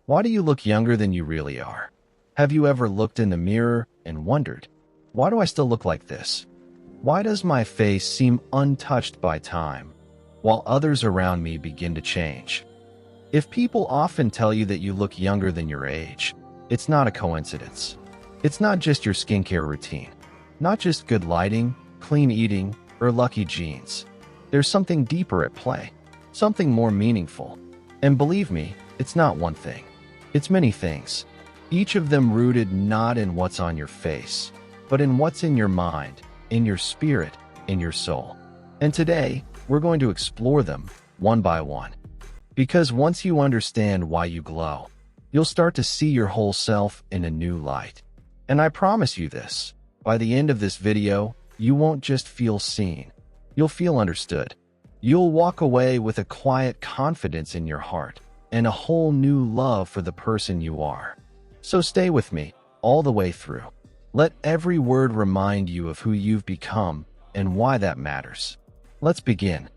Why do you look younger than you really are? Have you ever looked in the mirror and wondered, why do I still look like this? Why does my face seem untouched by time, while others around me begin to change? If people often tell you that you look younger than your age, it's not a coincidence. It's not just your skincare routine, not just good lighting, clean eating, or lucky genes. There's something deeper at play, something more meaningful. And believe me, it's not one thing. It's many things, each of them rooted not in what's on your face, but in what's in your mind, in your spirit, in your soul. And today, we're going to explore them one by one. Because once you understand why you glow, you'll start to see your whole self in a new light. And I promise you this, by the end of this video, you won't just feel seen, you'll feel understood. You'll walk away with a quiet confidence in your heart and a whole new love for the person you are. So stay with me all the way through. Let every word remind you of who you've become and why that matters. Let's begin.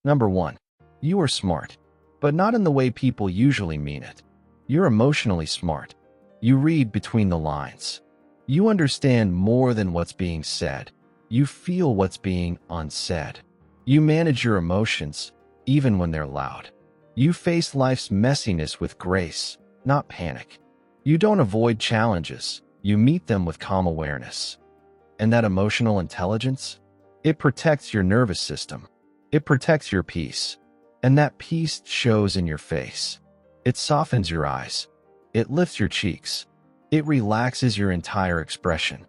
Number 1. You are smart, but not in the way people usually mean it. You're emotionally smart. You read between the lines. You understand more than what's being said. You feel what's being unsaid. You manage your emotions, even when they're loud. You face life's messiness with grace, not panic. You don't avoid challenges. You meet them with calm awareness. And that emotional intelligence? It protects your nervous system. It protects your peace. And that peace shows in your face. It softens your eyes. It lifts your cheeks. It relaxes your entire expression.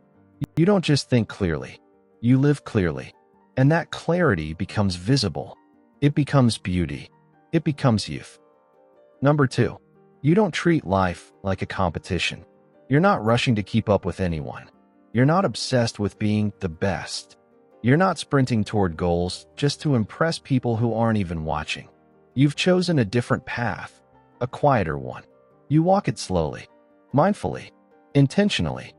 You don't just think clearly. You live clearly. And that clarity becomes visible. It becomes beauty. It becomes youth. Number 2. You don't treat life like a competition. You're not rushing to keep up with anyone. You're not obsessed with being the best. You're not sprinting toward goals just to impress people who aren't even watching. You've chosen a different path, a quieter one. You walk it slowly, mindfully, intentionally.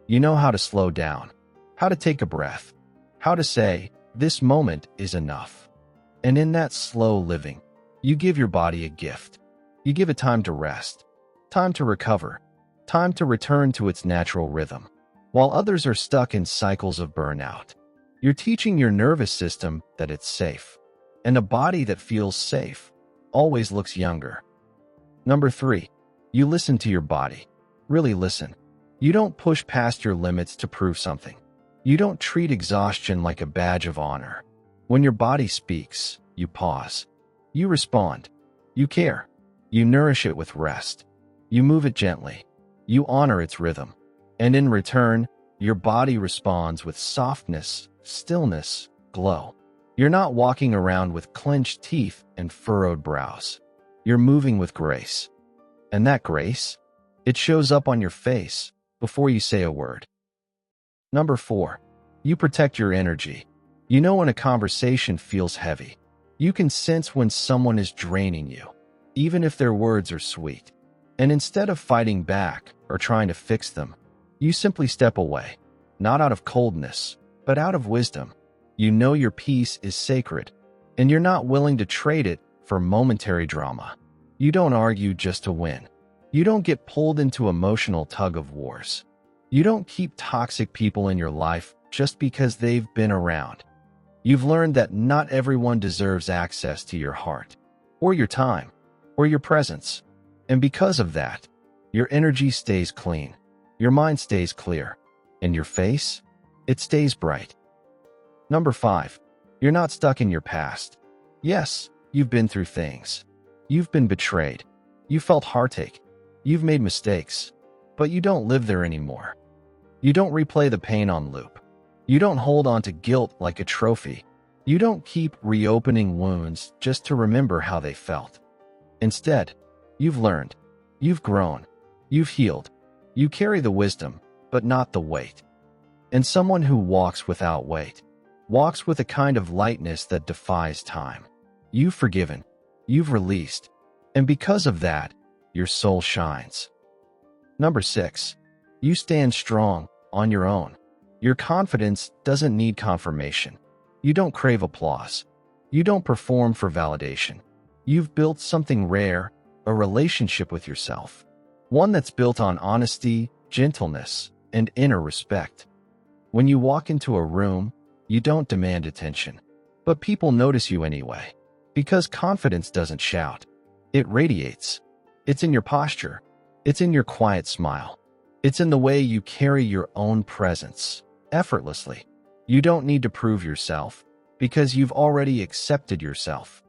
You know how to slow down, how to take a breath, how to say, this moment is enough. And in that slow living, you give your body a gift. You give it time to rest, time to recover, time to return to its natural rhythm. While others are stuck in cycles of burnout, you're teaching your nervous system that it's safe. And a body that feels safe always looks younger. Number 3. You listen to your body. Really listen. You don't push past your limits to prove something. You don't treat exhaustion like a badge of honor. When your body speaks, you pause. You respond. You care. You nourish it with rest. You move it gently. You honor its rhythm. And in return, your body responds with softness, stillness, glow. You're not walking around with clenched teeth and furrowed brows. You're moving with grace. And that grace, it shows up on your face before you say a word. Number 4. You protect your energy. You know when a conversation feels heavy. You can sense when someone is draining you, even if their words are sweet. And instead of fighting back or trying to fix them, you simply step away, not out of coldness, but out of wisdom. You know your peace is sacred, and you're not willing to trade it for momentary drama. You don't argue just to win. You don't get pulled into emotional tug-of-wars. You don't keep toxic people in your life just because they've been around. You've learned that not everyone deserves access to your heart, or your time, or your presence. And because of that, your energy stays clean, your mind stays clear, and your face, it stays bright. Number 5. You're not stuck in your past. Yes, you've been through things. You've been betrayed. You felt heartache. You've made mistakes. But you don't live there anymore. You don't replay the pain on loop. You don't hold on to guilt like a trophy. You don't keep reopening wounds just to remember how they felt. Instead, you've learned. You've grown. You've healed. You carry the wisdom, but not the weight. And someone who walks without weight walks with a kind of lightness that defies time. You've forgiven. You've released. And because of that, your soul shines. Number 6. You stand strong on your own. Your confidence doesn't need confirmation. You don't crave applause. You don't perform for validation. You've built something rare, a relationship with yourself, one that's built on honesty, gentleness, and inner respect. When you walk into a room, you don't demand attention, but people notice you anyway, because confidence doesn't shout. It radiates. It's in your posture. It's in your quiet smile. It's in the way you carry your own presence, effortlessly. You don't need to prove yourself, because you've already accepted yourself.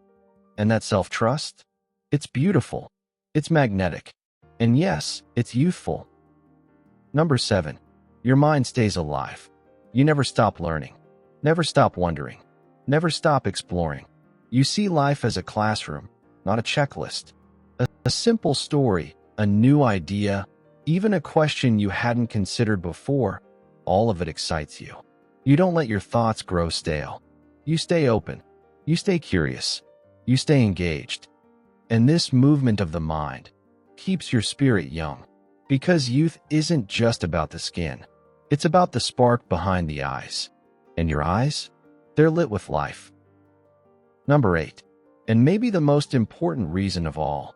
And that self-trust? It's beautiful. It's magnetic. And yes, it's youthful. Number 7. Your mind stays alive. You never stop learning. Never stop wondering. Never stop exploring. You see life as a classroom, not a checklist. A simple story, a new idea, even a question you hadn't considered before, all of it excites you. You don't let your thoughts grow stale. You stay open. You stay curious. You stay engaged. And this movement of the mind keeps your spirit young, because youth isn't just about the skin. It's about the spark behind the eyes. And your eyes? They're lit with life. Number 8, and maybe the most important reason of all.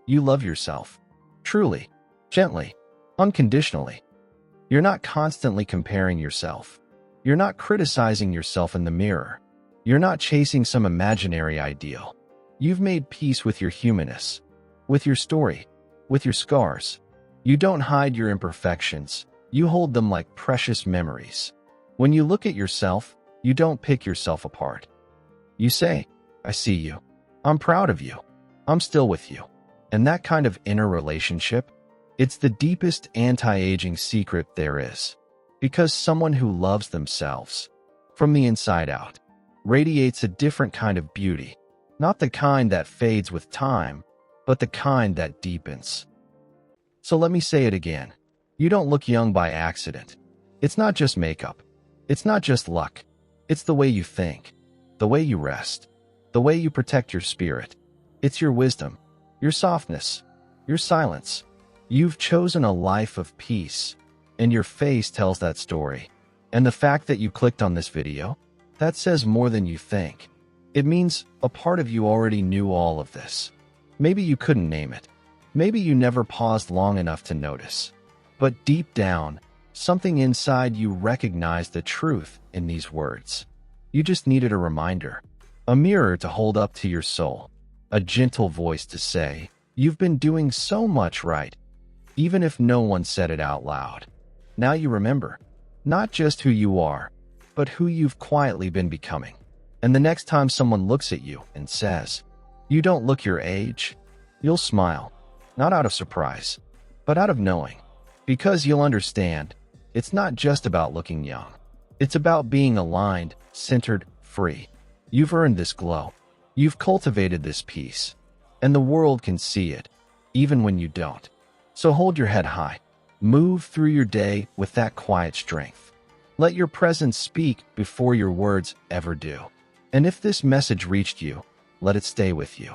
You love yourself. Truly, gently, unconditionally. You're not constantly comparing yourself. You're not criticizing yourself in the mirror. You're not chasing some imaginary ideal. You've made peace with your humanness, with your story, with your scars. You don't hide your imperfections. You hold them like precious memories. When you look at yourself, you don't pick yourself apart. You say, I see you. I'm proud of you. I'm still with you. And that kind of inner relationship, it's the deepest anti-aging secret there is. Because someone who loves themselves, from the inside out, radiates a different kind of beauty. Not the kind that fades with time, but the kind that deepens. So let me say it again. You don't look young by accident. It's not just makeup. It's not just luck. It's the way you think, the way you rest, the way you protect your spirit. It's your wisdom, your softness, your silence. You've chosen a life of peace, and your face tells that story. And the fact that you clicked on this video, that says more than you think. It means a part of you already knew all of this. Maybe you couldn't name it. Maybe you never paused long enough to notice. But deep down, something inside you recognized the truth in these words. You just needed a reminder, a mirror to hold up to your soul, a gentle voice to say, you've been doing so much right, even if no one said it out loud. Now you remember, not just who you are, but who you've quietly been becoming. And the next time someone looks at you and says, you don't look your age, you'll smile, not out of surprise, but out of knowing. Because you'll understand, it's not just about looking young. It's about being aligned, centered, free. You've earned this glow. You've cultivated this peace. And the world can see it, even when you don't. So hold your head high. Move through your day with that quiet strength. Let your presence speak before your words ever do. And if this message reached you, let it stay with you.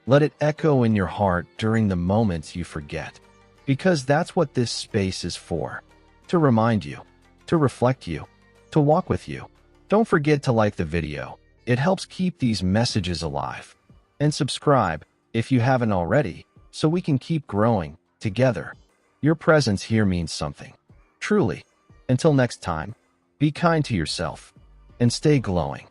Let it echo in your heart during the moments you forget. Because that's what this space is for. To remind you, to reflect you, to walk with you. Don't forget to like the video. It helps keep these messages alive. And subscribe, if you haven't already, so we can keep growing together. Your presence here means something. Truly. Until next time, be kind to yourself and stay glowing.